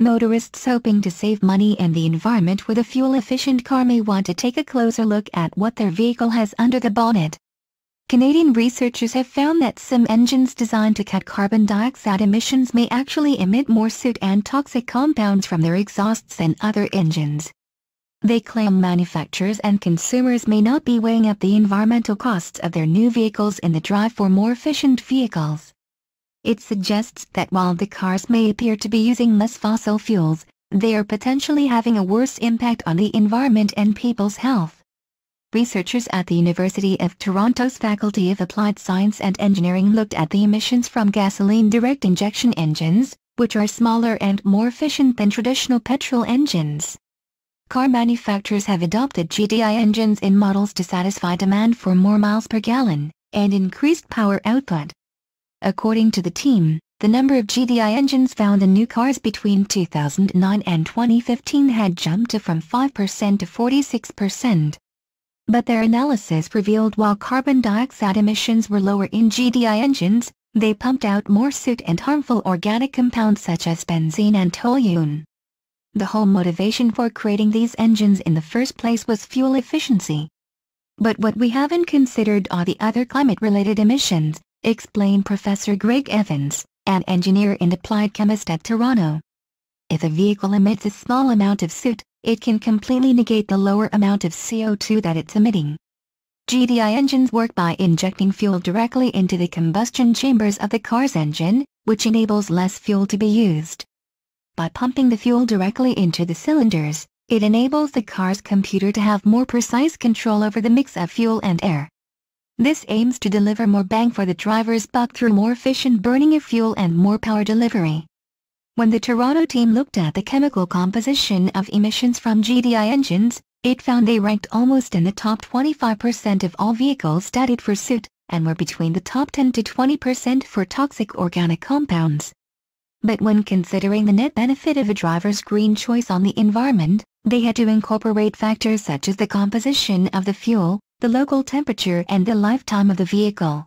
Motorists hoping to save money and the environment with a fuel-efficient car may want to take a closer look at what their vehicle has under the bonnet. Canadian researchers have found that some engines designed to cut carbon dioxide emissions may actually emit more soot and toxic compounds from their exhausts than other engines. They claim manufacturers and consumers may not be weighing up the environmental costs of their new vehicles in the drive for more efficient vehicles. It suggests that while the cars may appear to be using less fossil fuels, they are potentially having a worse impact on the environment and people's health. Researchers at the University of Toronto's Faculty of Applied Science and Engineering looked at the emissions from gasoline direct injection engines, which are smaller and more efficient than traditional petrol engines. Car manufacturers have adopted GDI engines in models to satisfy demand for more miles per gallon and increased power output. According to the team, the number of GDI engines found in new cars between 2009 and 2015 had jumped from 5% to 46%. But their analysis revealed while carbon dioxide emissions were lower in GDI engines, they pumped out more soot and harmful organic compounds such as benzene and toluene. The whole motivation for creating these engines in the first place was fuel efficiency. But what we haven't considered are the other climate-related emissions, explained Professor Greg Evans, an engineer and applied chemist at Toronto. If a vehicle emits a small amount of soot, it can completely negate the lower amount of CO2 that it's emitting. GDI engines work by injecting fuel directly into the combustion chambers of the car's engine, which enables less fuel to be used. By pumping the fuel directly into the cylinders, it enables the car's computer to have more precise control over the mix of fuel and air. This aims to deliver more bang for the driver's buck through more efficient burning of fuel and more power delivery. When the Toronto team looked at the chemical composition of emissions from GDI engines, it found they ranked almost in the top 25% of all vehicles studied for soot, and were between the top 10 to 20% for toxic organic compounds. But when considering the net benefit of a driver's green choice on the environment, they had to incorporate factors such as the composition of the fuel, the local temperature and the lifetime of the vehicle.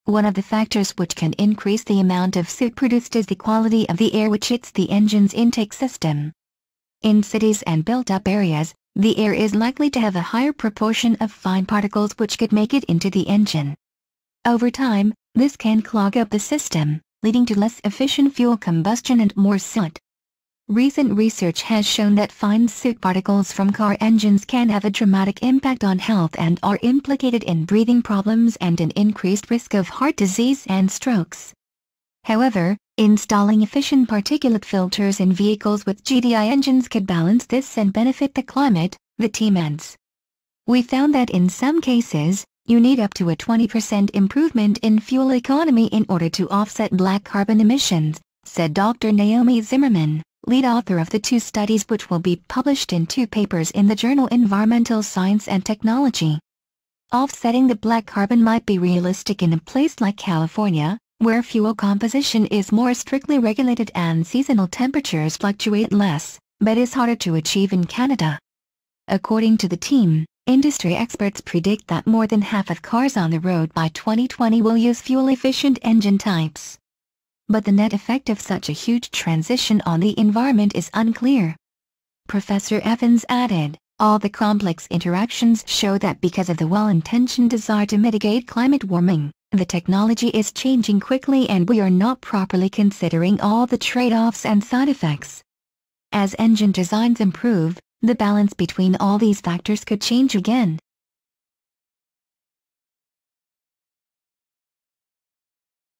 One of the factors which can increase the amount of soot produced is the quality of the air which hits the engine's intake system. In cities and built-up areas, the air is likely to have a higher proportion of fine particles which could make it into the engine. Over time, this can clog up the system, leading to less efficient fuel combustion and more soot. Recent research has shown that fine soot particles from car engines can have a dramatic impact on health and are implicated in breathing problems and an increased risk of heart disease and strokes. However, installing efficient particulate filters in vehicles with GDI engines could balance this and benefit the climate, the team adds. We found that in some cases, you need up to a 20% improvement in fuel economy in order to offset black carbon emissions, said Dr. Naomi Zimmerman, lead author of the two studies which will be published in two papers in the journal Environmental Science and Technology. Offsetting the black carbon might be realistic in a place like California, where fuel composition is more strictly regulated and seasonal temperatures fluctuate less, but is harder to achieve in Canada. According to the team, industry experts predict that more than half of cars on the road by 2020 will use fuel-efficient engine types. But the net effect of such a huge transition on the environment is unclear. Professor Evans added, all the complex interactions show that because of the well-intentioned desire to mitigate climate warming, the technology is changing quickly and we are not properly considering all the trade-offs and side effects. As engine designs improve, the balance between all these factors could change again.